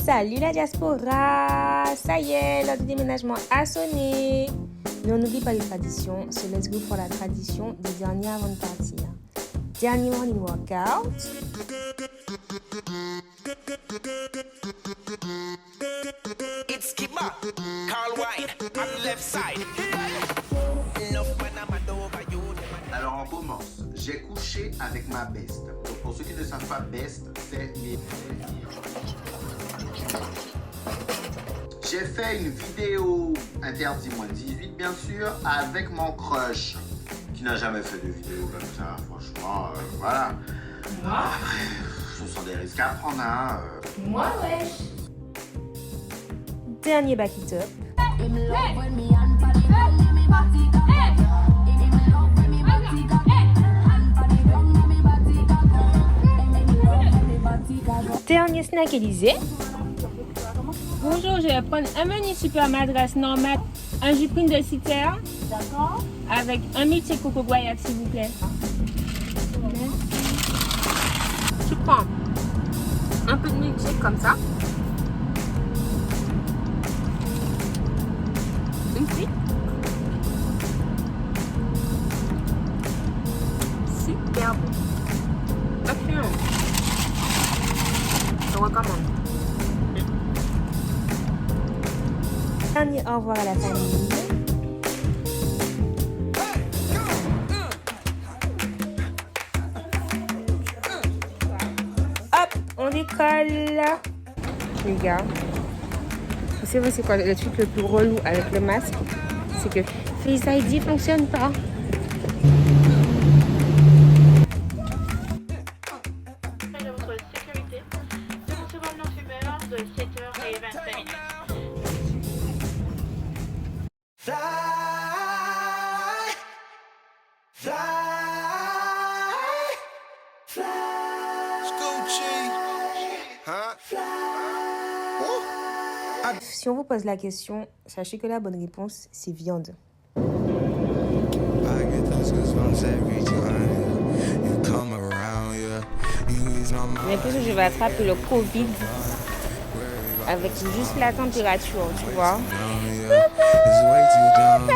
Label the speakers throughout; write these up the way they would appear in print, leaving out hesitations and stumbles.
Speaker 1: Salut la diaspora! Ça y est, l'heure du déménagement a sonné. Mais on n'oublie pas les traditions, so let's go pour la tradition des derniers avant de partir. Dernier morning workout.
Speaker 2: It's Kiba, Carl White, on the left side.
Speaker 3: Alors on commence. J'ai couché avec ma best. Donc pour ceux qui ne savent pas, best, c'est mes... J'ai fait une vidéo interdit moins 18 bien sûr avec mon crush qui n'a jamais fait de vidéo comme ça. Franchement, voilà.
Speaker 4: Moi
Speaker 3: Après, ce sont des risques à prendre, hein.
Speaker 4: Moi, wesh.
Speaker 1: Dernier back it up. Dernier snack Élysée.
Speaker 5: Bonjour, je vais prendre un menu super madras normal, un jus prune de citerne. D'accord. Avec un milkshake coco guayab, s'il vous plaît.
Speaker 1: Tu prends un peu de milkshake comme ça. Une frite. Super bon. Excellent. Je recommande. Dernier au revoir à la famille. Hop, on décolle. Les gars, vous savez c'est quoi le truc le plus relou avec le masque? C'est que Face ID fonctionne pas.
Speaker 6: De votre sécurité, ne recevons non fumeur de 7h25.
Speaker 2: Fly, fly, fly. Scoochie, huh?
Speaker 1: Si on vous pose la question, sachez que la bonne réponse, c'est viande.
Speaker 7: I get those goosebumps every time you come around, yeah. You ease my mind.
Speaker 1: J'ai l'impression que je vais attraper le Covid avec juste la température, tu vois.
Speaker 7: Yeah. It's way too dumb,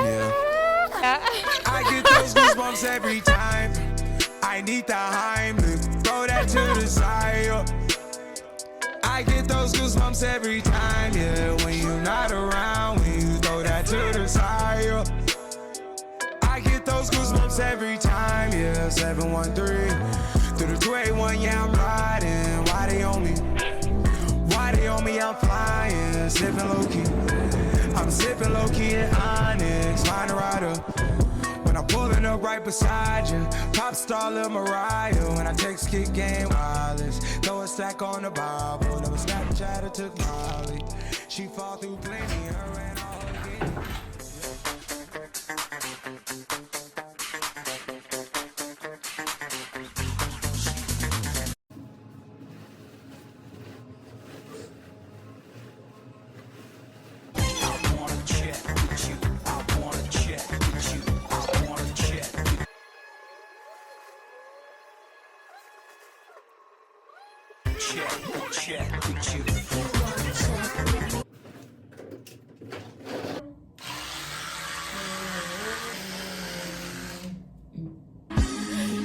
Speaker 7: yeah. I get those goosebumps every time. I need the Heimlich, throw that to the side. Yeah. I get those goosebumps every time, yeah. When you're not around, when you throw that to the side. Yeah. I get those goosebumps every time, yeah. 713 through the 281, yeah, I'm riding. Why they on me? Why they on me? I'm flying, sipping low key. I'm sipping low key in Onyx, find a rider. When I'm pulling up right beside you, pop star Lil Mariah. When I text kick game wireless, throw a stack on the Bible. Never Snapchat or took Molly. She fall through plenty, her and all again.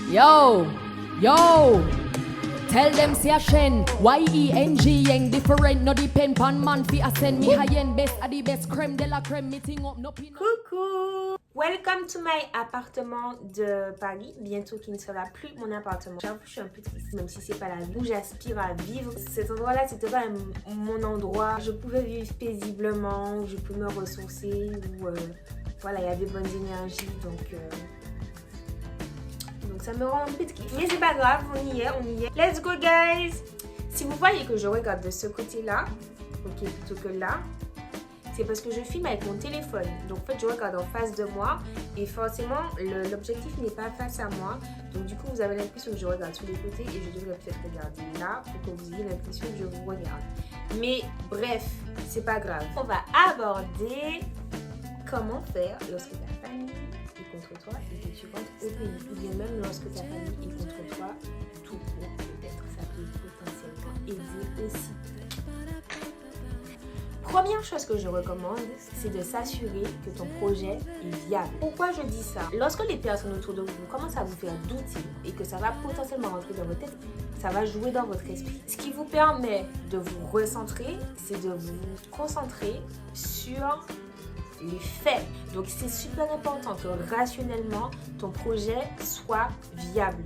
Speaker 8: Yo, yo, tell them say a shen, Y-E-N-G, yang different, no depend pan man fi ascend me high end, best a the best, creme de la creme, meeting up, no pin.
Speaker 1: Coucou! Welcome to my appartement de Paris, bientôt qui ne sera plus mon appartement. J'avoue, je suis un peu triste, même si c'est pas la vie où j'aspire à vivre. Cet endroit-là, c'était pas mon endroit. Je pouvais vivre paisiblement, où je pouvais me ressourcer, où voilà, il y a des bonnes énergies, donc ça me rend un peu triste. Mais c'est pas grave, on y est. Let's go, guys! Si vous voyez que je regarde de ce côté-là, ok, plutôt que là, c'est parce que je filme avec mon téléphone. Donc en fait, je regarde en face de moi et forcément, l'objectif n'est pas face à moi. Donc du coup, vous avez l'impression que je regarde sur les côtés et je devrais peut-être regarder là pour que vous ayez l'impression que je vous regarde. Mais bref, c'est pas grave. On va aborder comment faire lorsque ta famille est contre toi et que tu rentres au pays. Ou bien même lorsque ta famille est contre toi, tout court peut-être. Ça peut potentiellement aider aussi. Première chose que je recommande, c'est de s'assurer que ton projet est viable. Pourquoi je dis ça? Lorsque les personnes autour de vous commencent à vous faire douter et que ça va potentiellement rentrer dans votre tête, ça va jouer dans votre esprit. Ce qui vous permet de vous recentrer, c'est de vous concentrer sur les faits. Donc c'est super important que rationnellement, ton projet soit viable.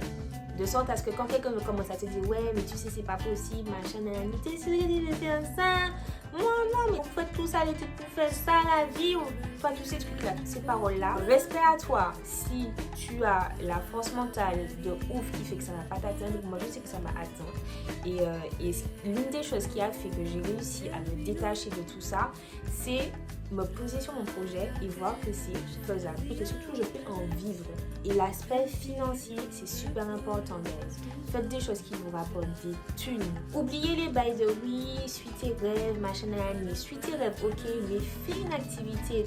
Speaker 1: De sorte à ce que quand quelqu'un commence à te dire ouais mais tu sais c'est pas possible, machin, t'es sûr de faire ça? Non, mais vous faites tout ça, l'étude pour faire ça, la vie, ou pas tous ces trucs-là, toutes ces paroles-là. Respect à toi. Si tu as la force mentale de ouf qui fait que ça ne va pas t'atteindre, moi je sais que ça m'a atteint. Et l'une des choses qui a fait que j'ai réussi à me détacher de tout ça, c'est me poser sur mon projet et voir que c'est faisable et que surtout je peux en vivre. Et l'aspect financier, c'est super important, guys. Faites des choses qui vous rapportent des thunes. Oubliez les bails de oui, suis tes rêves, machin, mais suis tes rêves, ok, mais fais une activité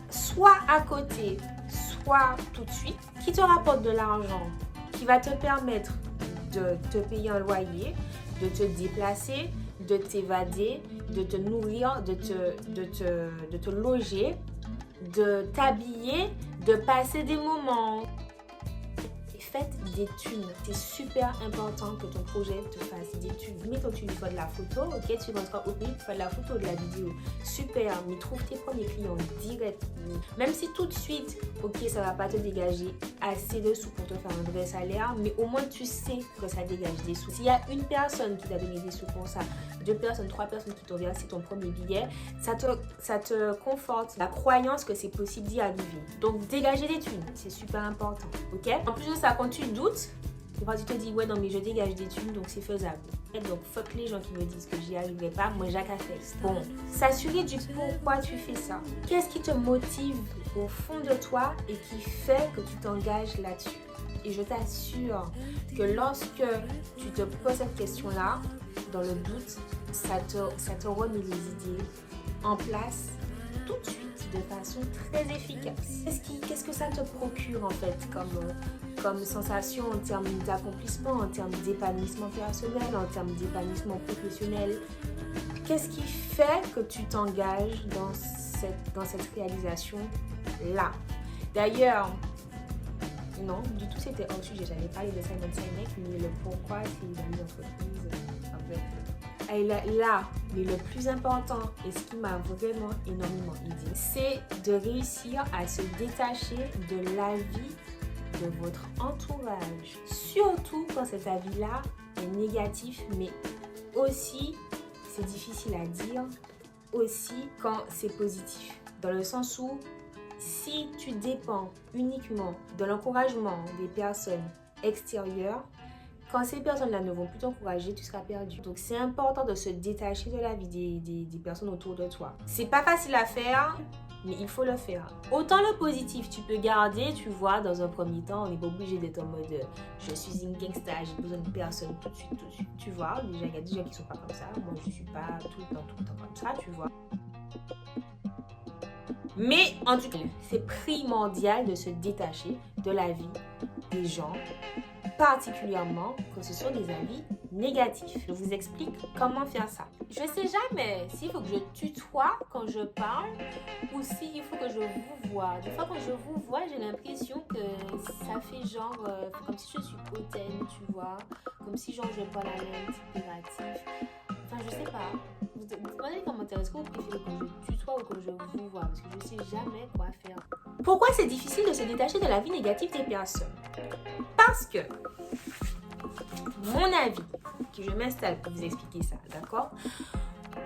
Speaker 1: soit à côté, soit tout de suite, qui te rapporte de l'argent, qui va te permettre de te payer un loyer, de te déplacer, de t'évader, de te nourrir, de te loger, de t'habiller, de passer des moments. Faites des thunes. C'est super important que ton projet te fasse des thunes. Mettons, tu fais de la photo, ok, tu rentreras au pays, tu fais de la photo, de la vidéo. Super, mais trouve tes premiers clients direct. Même si tout de suite, ok, ça va pas te dégager assez de sous pour te faire un vrai salaire, mais au moins tu sais que ça dégage des sous. S'il y a une personne qui t'a donné des sous pour ça, 2 personnes, 3 personnes qui t'ont versé ton premier billet, ça te conforte la croyance que c'est possible d'y arriver. Donc dégager des thunes, c'est super important, ok? En plus de ça, quand tu doutes, quand tu te dis ouais non mais je dégage des thunes donc c'est faisable. Donc fuck les gens qui me disent que j'y arriverai pas, moi j'ai qu'à faire. Bon, s'assurer du pourquoi tu fais ça. Qu'est-ce qui te motive au fond de toi et qui fait que tu t'engages là-dessus? Et je t'assure que lorsque tu te poses cette question-là, dans le doute, ça te remet les idées en place tout de suite de façon très efficace. Qu'est-ce que ça te procure en fait comme sensation en termes d'accomplissement, en termes d'épanouissement personnel, en termes d'épanouissement professionnel? Qu'est-ce qui fait que tu t'engages dans cette réalisation-là? D'ailleurs, non, du tout c'était hors sujet, j'avais parlé de Simon Sinek, mais le pourquoi c'est dans les entreprises en fait. Et là, mais le plus important et ce qui m'a vraiment énormément aidé, c'est de réussir à se détacher de l'avis de votre entourage. Surtout quand cet avis-là est négatif, mais aussi, c'est difficile à dire, aussi quand c'est positif. Dans le sens où, si tu dépends uniquement de l'encouragement des personnes extérieures, quand ces personnes-là ne vont plus t'encourager, tu seras perdu. Donc c'est important de se détacher de la vie des personnes autour de toi. C'est pas facile à faire, mais il faut le faire. Autant le positif, tu peux garder, tu vois, dans un premier temps, on n'est pas obligé d'être en mode je suis une gangsta, j'ai besoin de personne tout de suite, tu vois. Déjà, il y a des gens qui sont pas comme ça. Moi, je suis pas tout le temps comme ça, tu vois. Mais en tout cas, c'est primordial de se détacher de la vie des gens, particulièrement quand ce sont des avis négatifs. Je vous explique comment faire ça. Je sais jamais s'il faut que je tutoie quand je parle ou s'il faut que je vous vois. Des fois quand je vous vois, j'ai l'impression que ça fait genre comme si je suis hautaine, tu vois, comme si genre je parle à l'air impératif. Enfin, je sais pas. Vous demandez dans les commentaires, est-ce que vous préférez que je tutoie ou que je vous vois? Parce que je sais jamais quoi faire. Pourquoi c'est difficile de se détacher de la vie négative des personnes? Parce que mon avis, que je m'installe pour vous expliquer ça, d'accord?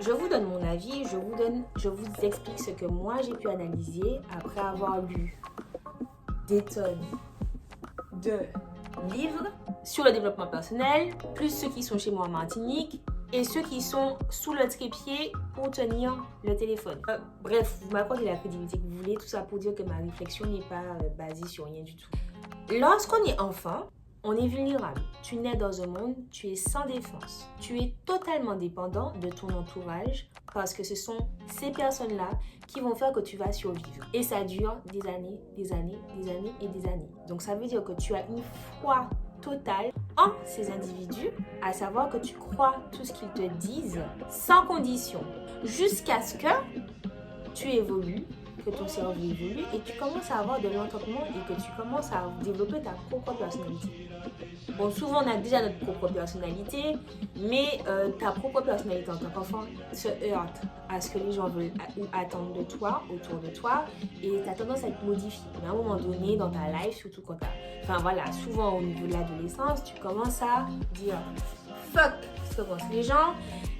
Speaker 1: Je vous donne mon avis, je vous explique ce que moi j'ai pu analyser après avoir lu des tonnes de livres sur le développement personnel, plus ceux qui sont chez moi en Martinique et ceux qui sont sous le trépied pour tenir le téléphone. Bref, vous m'accordez la crédibilité que vous voulez, tout ça pour dire que ma réflexion n'est pas basée sur rien du tout. Lorsqu'on est enfant, on est vulnérable. Tu nais dans un monde, tu es sans défense. Tu es totalement dépendant de ton entourage parce que ce sont ces personnes-là qui vont faire que tu vas survivre. Et ça dure des années, des années, des années et des années. Donc ça veut dire que tu as une foi totale en ces individus, à savoir que tu crois tout ce qu'ils te disent sans condition. jusqu'à ce que tu évolues, que ton cerveau évolue et tu commences à avoir de l'entendement et que tu commences à développer ta propre personnalité. Bon, souvent on a déjà notre propre personnalité, mais ta propre personnalité en tant qu'enfant se heurte à ce que les gens veulent ou attendent de toi, autour de toi, et tu as tendance à être modifié. Mais à un moment donné, dans ta life, surtout quand enfin voilà, souvent au niveau de l'adolescence, tu commences à dire fuck ce que pensent les gens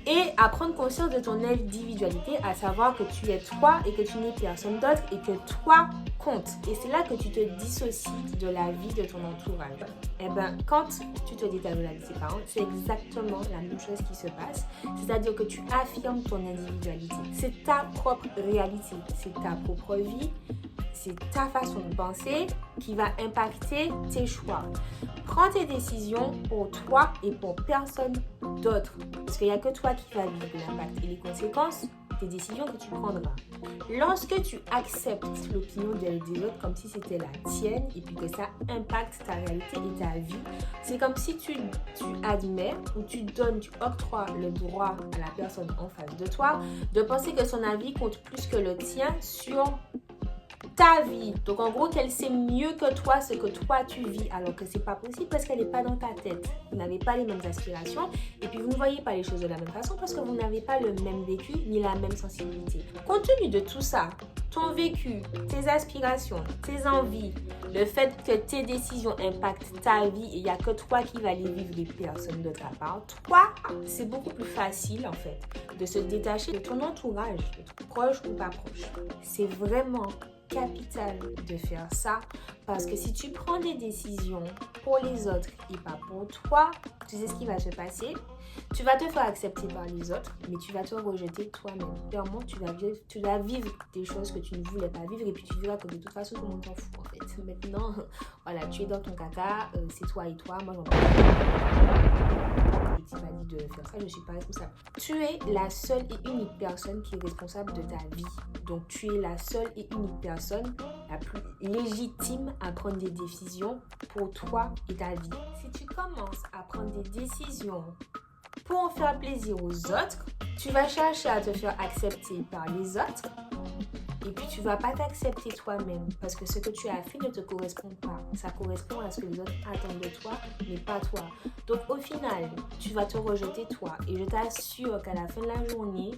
Speaker 1: et à prendre conscience de ton individualité, à savoir que tu es toi et que tu n'es personne d'autre et que toi compte. Et c'est là que tu te dissocies de la vie de ton entourage. Et bien, quand tu te détaches de la vie de tes parents, c'est exactement la même chose qui se passe. C'est-à-dire que tu affirmes ton individualité. C'est ta propre réalité, c'est ta propre vie, c'est ta façon de penser qui va impacter tes choix. Prends tes décisions pour toi et pour personne d'autre. Parce qu'il n'y a que toi qui vas vivre l'impact et les conséquences des décisions que tu prendras. Lorsque tu acceptes l'opinion des autres comme si c'était la tienne et puis que ça impacte ta réalité et ta vie, c'est comme si tu admets ou tu octroies le droit à la personne en face de toi de penser que son avis compte plus que le tien sur ta vie. Donc en gros qu'elle sait mieux que toi ce que toi tu vis, alors que c'est pas possible parce qu'elle n'est pas dans ta tête. Vous n'avez pas les mêmes aspirations et puis vous ne voyez pas les choses de la même façon parce que vous n'avez pas le même vécu ni la même sensibilité. Compte tenu de tout ça, ton vécu, tes aspirations, tes envies, le fait que tes décisions impactent ta vie et il n'y a que toi qui vas les vivre, des personnes d'autre à part toi, c'est beaucoup plus facile en fait de se détacher de ton entourage, proche ou pas proche. C'est vraiment capital de faire ça parce que si tu prends des décisions pour les autres et pas pour toi, tu sais ce qui va se passer. Tu vas te faire accepter par les autres, mais tu vas te rejeter toi-même. Clairement, tu vas vivre des choses que tu ne voulais pas vivre et puis tu verras que de toute façon, tout le monde t'en fout en fait. Maintenant, voilà, tu es dans ton caca, c'est toi et toi. Moi, j'en parle. Tu m'as dit de faire ça, je ne suis pas responsable. Tu es la seule et unique personne qui est responsable de ta vie. Donc, tu es la seule et unique personne la plus légitime à prendre des décisions pour toi et ta vie. Si tu commences à prendre des décisions pour en faire plaisir aux autres, tu vas chercher à te faire accepter par les autres et puis tu vas pas t'accepter toi-même parce que ce que tu as fait ne te correspond pas. Ça correspond à ce que les autres attendent de toi, mais pas toi. Donc au final, tu vas te rejeter toi et je t'assure qu'à la fin de la journée,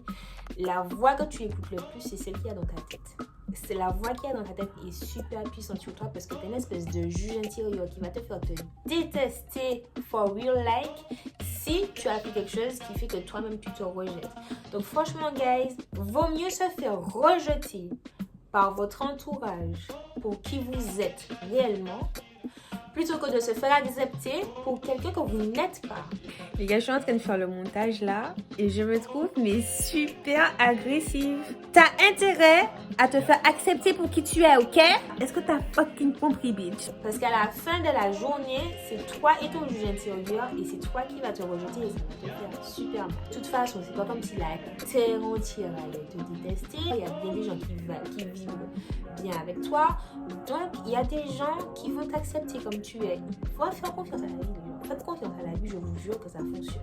Speaker 1: la voix que tu écoutes le plus, c'est celle qu'il y a dans ta tête. C'est la voix qu'il y a dans ta tête est super puissante sur toi parce que tu es une espèce de juge intérieur qui va te faire te détester for real like si tu as fait quelque chose qui fait que toi-même tu te rejettes. Donc franchement guys, vaut mieux se faire rejeter par votre entourage pour qui vous êtes réellement plutôt que de se faire accepter pour quelqu'un que vous n'êtes pas. Les gars, je suis en train de faire le montage là et je me trouve mais super agressive. T'as intérêt à te faire accepter pour qui tu es, ok? Est-ce que t'as fucking compris, bitch? Parce qu'à la fin de la journée, c'est toi et ton juge intérieur et c'est toi qui vas te rejeter et ça va te faire super mal. De toute façon, c'est pas comme si la terre entière allait te détester. Il y a bien des gens qui vivent bien avec toi. Donc, il y a des gens qui vont t'accepter comme tu es. Il faut faire confiance à la vie, les gens. Faites confiance à la vie, je vous jure que ça fonctionne.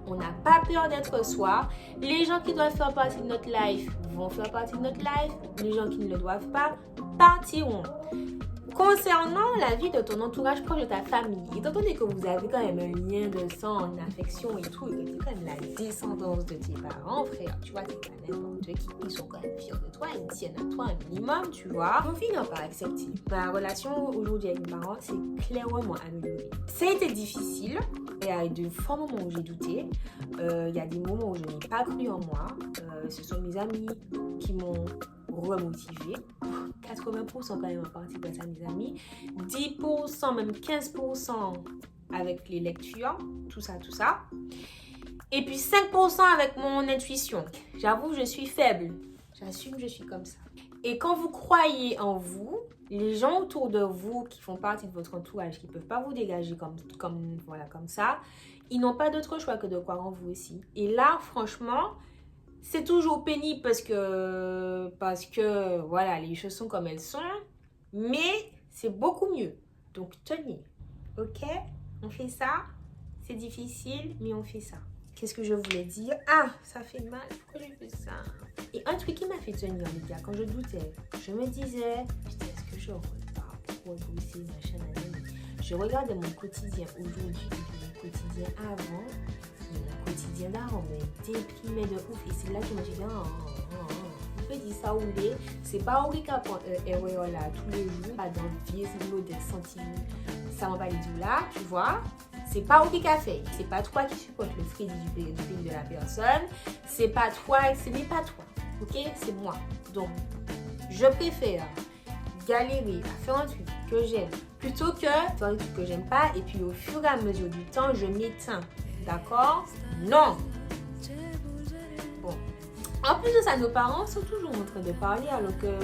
Speaker 1: On n'a pas peur d'être soi. Les gens qui doivent faire partie de notre life vont faire partie de notre life. Les gens qui ne le doivent pas partiront. Concernant la vie de ton entourage proche de ta famille, étant donné que vous avez quand même un lien de sang, une affection et tout, et que tu es quand même la descendance de tes parents, frère, tu vois, t'es pas n'importe qui, ils sont quand même fiers de toi, ils tiennent à toi un minimum, tu vois. Ils vont finir par accepter. Ma relation aujourd'hui avec mes parents, c'est clairement amélioré. Ça a été difficile, il y a eu de forts moments où j'ai douté, il y a des moments où je n'ai pas cru en moi, ce sont mes amis qui m'ont remotivé. 80% quand même en partie grâce à mes amis, 10%, même 15% avec les lectures, tout ça. Et puis 5% avec mon intuition. J'avoue, je suis faible. J'assume, je suis comme ça. Et quand vous croyez en vous, les gens autour de vous qui font partie de votre entourage, qui ne peuvent pas vous dégager comme ça, ils n'ont pas d'autre choix que de croire en vous aussi. Et là, franchement, c'est toujours pénible parce que voilà, les choses sont comme elles sont, mais c'est beaucoup mieux. Donc tenez, ok? On fait ça, c'est difficile, mais on fait ça. Qu'est-ce que je voulais dire? Ah, ça fait mal, pourquoi j'ai fait ça? fait tenir, les gars. Quand je doutais, je me disais, putain, est-ce que je repars pour bosser, machin, je regardais mon quotidien aujourd'hui et mon quotidien avant, et mon quotidien d'avant me déprimait de ouf. Et c'est là que je me suis dit, vous pouvez dire ça ou les, c'est pas obligé qu'à prendre erreur là tous les jours, pas dans le vieux lot des sentiments, ça m'a pas dit là, tu vois. C'est pas obligé qu'à faire. C'est pas toi qui supporte le crédit du pays de la personne. C'est pas toi, ce n'est pas toi. Ok, c'est moi. Donc, je préfère galérer à faire un truc que j'aime plutôt que faire un truc que j'aime pas et puis au fur et à mesure du temps, je m'éteins. D'accord? Non. Bon. En plus de ça, nos parents sont toujours en train de parler alors que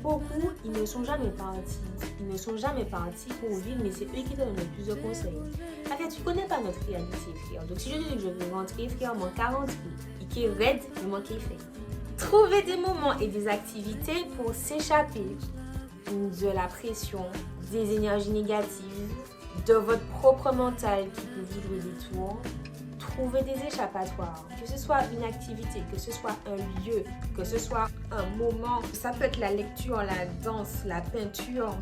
Speaker 1: pour beaucoup, ils ne sont jamais partis. Ils ne sont jamais partis pour vivre, mais c'est eux qui donnent le plus de conseils. En fait, tu connais pas notre réalité, frère. Donc si je dis que je veux rentrer, frère, mon 40 et qui est raide, je m'en fait. Trouver des moments et des activités pour s'échapper de la pression, des énergies négatives, de votre propre mental qui peut vous jouer des tours. Trouver des échappatoires, que ce soit une activité, que ce soit un lieu, que ce soit un moment. Ça peut être la lecture, la danse, la peinture,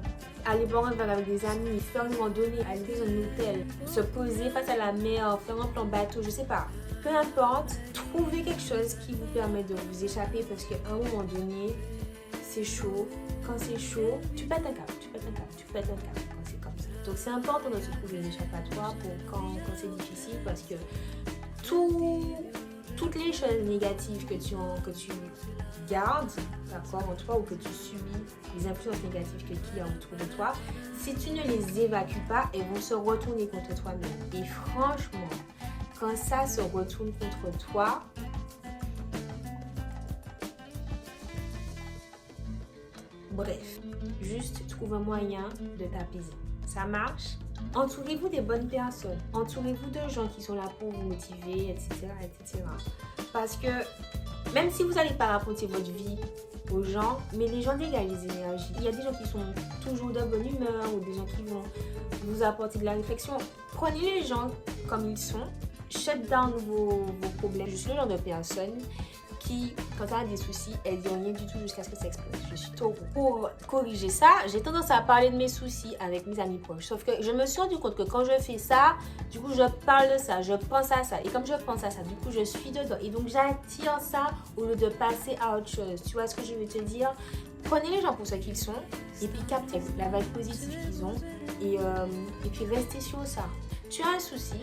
Speaker 1: aller boire un verre avec des amis, faire une randonnée, aller dans un hôtel, se poser face à la mer, faire un plan bateau, je sais pas. Peu importe, trouvez quelque chose qui vous permet de vous échapper parce qu'à un moment donné, c'est chaud. Quand c'est chaud, tu pètes un câble, tu pètes un câble quand c'est comme ça. Donc c'est important de se trouver un échappatoire pour quand c'est difficile parce que toutes les choses négatives que tu gardes, d'accord, en toi ou que tu subis, les influences négatives qu'il y a autour de toi, si tu ne les évacues pas, elles vont se retourner contre toi-même. Et franchement, quand ça se retourne contre toi, bref, juste trouve un moyen de t'apaiser. Ça marche? Entourez-vous des bonnes personnes. Entourez-vous de gens qui sont là pour vous motiver, etc., etc. Parce que même si vous n'allez pas raconter votre vie aux gens, mais les gens dégagent les énergies. Il y a des gens qui sont toujours de bonne humeur ou des gens qui vont vous apporter de la réflexion. Prenez les gens comme ils sont. Shut down vos problèmes. Je suis le genre de personne qui, quand elle a des soucis, elle dit rien du tout jusqu'à ce que ça explose. Je suis trop pour corriger ça. J'ai tendance à parler de mes soucis avec mes amis proches. Sauf que je me suis rendu compte que quand je fais ça, du coup, je parle de ça, je pense à ça. Et comme je pense à ça, du coup, je suis dedans. Et donc, j'attire ça au lieu de passer à autre chose. Tu vois ce que je veux te dire? Prenez les gens pour ce qu'ils sont et puis captez la vibe positive qu'ils ont et puis restez sur ça. Tu as un souci,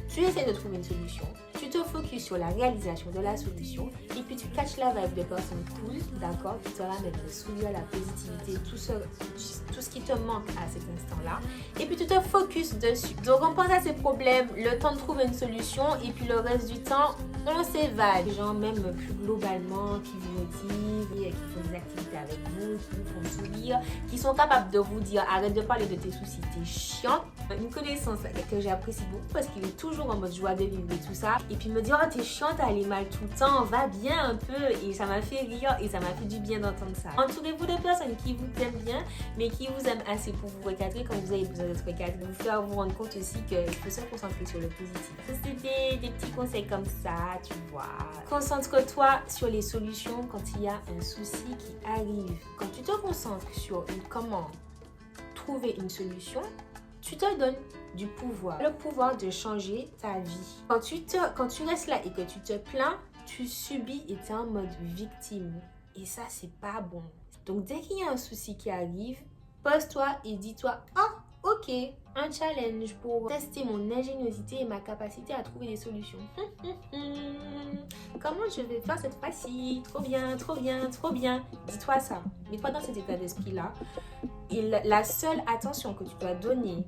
Speaker 1: tu essaies de trouver une solution, tu te focuses sur la réalisation de la solution et puis tu catches la vibe de personnes cool, d'accord, qui te ramènent le sourire, la positivité, tout ce qui te manque à cet instant-là et puis tu te focuses dessus. Donc on pense à ces problèmes, le temps de trouver une solution et puis le reste du temps, on s'évade. Les gens même plus globalement qui vous motivent, qui font des activités avec vous, qui vous font sourire, qui sont capables de vous dire arrête de parler de tes soucis, t'es chiant. Une connaissance que j'apprécie beaucoup parce qu'il est toujours en mode joie de vivre et tout ça. Et puis il me dit oh t'es chiant, t'as allé mal tout le temps, va bien un peu. Et ça m'a fait rire et ça m'a fait du bien d'entendre ça. Entourez-vous de personnes qui vous aiment bien mais qui vous aiment assez pour vous recadrer quand vous avez besoin d'être recadré. Vous faire vous rendre compte aussi qu'il faut se concentrer sur le positif. C'est des petits conseils comme ça, tu vois. Concentre-toi sur les solutions quand il y a un souci qui arrive. Quand tu te concentres sur comment trouver une solution, tu te donnes du pouvoir. Le pouvoir de changer ta vie. Quand tu restes là et que tu te plains, tu subis et tu es en mode victime. Et ça, c'est pas bon. Donc, dès qu'il y a un souci qui arrive, pose-toi et dis-toi « Ah, ok, un challenge pour tester mon ingéniosité et ma capacité à trouver des solutions. Comment je vais faire cette fois-ci? Trop bien, trop bien, trop bien. » Dis-toi ça. Mets-toi dans cet état d'esprit-là. Et la seule attention que tu dois donner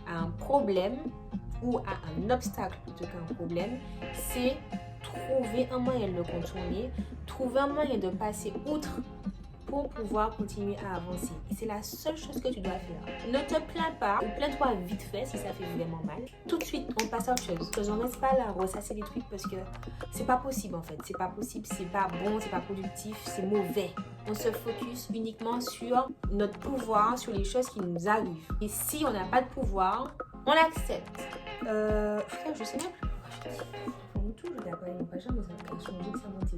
Speaker 1: à un problème ou à un obstacle plutôt qu'un problème, c'est trouver un moyen de le contourner, trouver un moyen de passer outre pour pouvoir continuer à avancer. Et c'est la seule chose que tu dois faire. Ne te plains pas, ou plains-toi vite fait si ça fait vraiment mal. Tout de suite, on passe à autre chose. Que j'en reste pas là, ressasser les trucs parce que c'est pas possible en fait. C'est pas possible, c'est pas bon, c'est pas productif, c'est mauvais. On se focus uniquement sur notre pouvoir, sur les choses qui nous arrivent. Et si on n'a pas de pouvoir, on l'accepte. Frère, je sais même plus pourquoi je dis. Faut tout, je n'ai pas jamais ça. Je me dis que ça monte.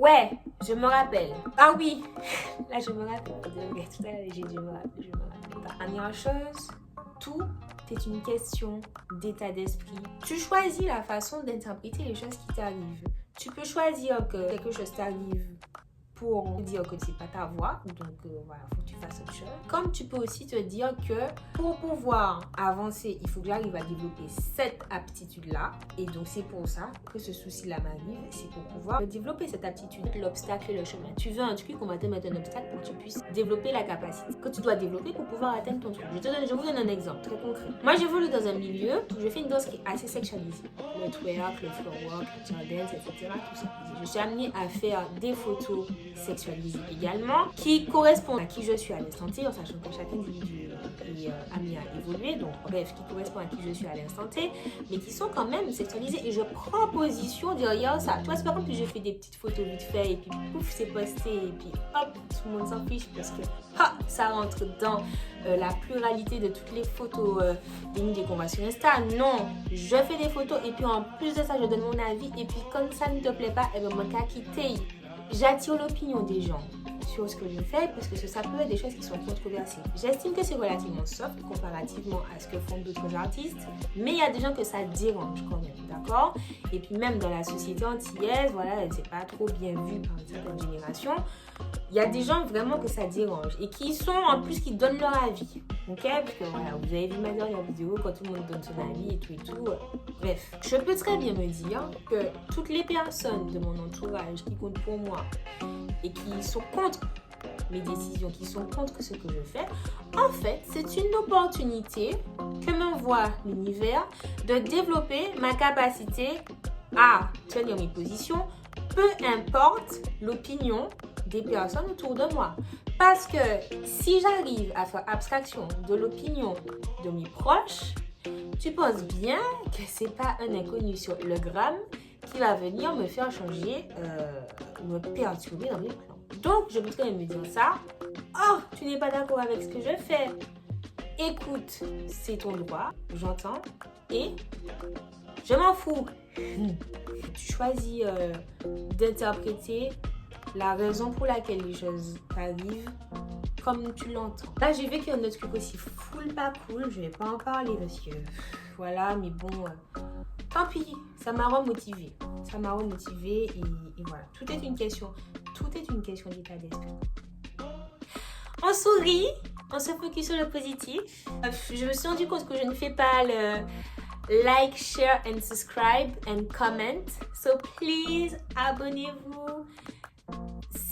Speaker 1: Ouais, je me rappelle. Ah oui, là je me rappelle. Tout à l'heure j'ai dit je me rappelle. Dernière chose, tout est une question d'état d'esprit. Tu choisis la façon d'interpréter les choses qui t'arrivent. Tu peux choisir que quelque chose t'arrive pour dire que c'est pas ta voie, donc voilà, faut que tu fasses autre chose. Comme tu peux aussi te dire que pour pouvoir avancer, il faut que j'arrive à développer cette aptitude-là, et donc c'est pour ça que ce souci-là m'arrive, c'est pour pouvoir développer cette aptitude. L'obstacle et le chemin. Tu veux un truc, on va te mettre un obstacle pour que tu puisses développer la capacité que tu dois développer pour pouvoir atteindre ton truc. Je vous donne un exemple très concret. Moi, j'évolue dans un milieu où je fais une danse qui est assez sexualisée. Le twerk, le floor walk, le chair dance, etc. Tout ça. Je suis amenée à faire des photos sexualisées également, qui correspondent à qui je suis à l'instant T, en sachant que chaque individu est amené à évoluer, donc bref, qui correspondent à qui je suis à l'instant T, mais qui sont quand même sexualisées, et je prends position derrière ça. Tu vois, c'est pas comme si je fais des petites photos vite fait, et puis pouf, c'est posté, et puis hop, tout le monde s'en fiche, parce que ça rentre dans la pluralité de toutes les photos des qu'on voit sur Insta. Non, je fais des photos, et puis en plus de ça, je donne mon avis, et puis quand ça ne te plaît pas, eh ben, mon cas quitter. J'attire l'opinion des gens sur ce que je fais, parce que ça peut être des choses qui sont controversées. J'estime que c'est relativement soft comparativement à ce que font d'autres artistes, mais il y a des gens que ça dérange quand même, d'accord? Et puis même dans la société antillaise, voilà, c'est pas trop bien vu par une certaine génération. Il y a des gens vraiment que ça dérange et qui sont en plus qui donnent leur avis, ok? Parce que voilà, vous avez vu ma dernière vidéo quand tout le monde donne son avis et tout. Bref, je peux très bien me dire que toutes les personnes de mon entourage qui comptent pour moi et qui sont contre mes décisions, qui sont contre ce que je fais, en fait, c'est une opportunité que m'envoie l'univers de développer ma capacité à tenir mes positions, peu importe l'opinion des personnes autour de moi. Parce que si j'arrive à faire abstraction de l'opinion de mes proches, tu penses bien que c'est pas un inconnu sur le gramme qui va venir me faire changer, me perturber dans mes plans. Donc, je peux très bien me dire ça. Oh, tu n'es pas d'accord avec ce que je fais. Écoute, c'est ton droit, j'entends, et je m'en fous. Tu choisis d'interpréter la raison pour laquelle les choses t'arrivent comme tu l'entends. Là, j'ai vécu un autre truc aussi full pas cool. Je vais pas en parler parce que voilà, mais bon, tant pis, ça m'a remotivée. Ça m'a remotivée et voilà. Tout est une question d'état d'esprit. On sourit, on se focus sur le positif. Je me suis rendu compte que je ne fais pas le like, share and subscribe and comment. So please, abonnez-vous,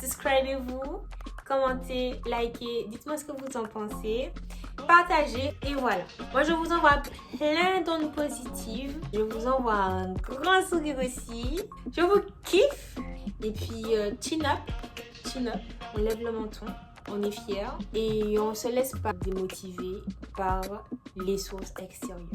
Speaker 1: subscribez-vous, commentez, likez, dites-moi ce que vous en pensez, partagez et voilà. Moi, je vous envoie plein d'ondes positives. Je vous envoie un grand sourire aussi. Je vous kiffe. Et puis, chin up, on lève le menton. On est fiers et on ne se laisse pas démotiver par les sources extérieures.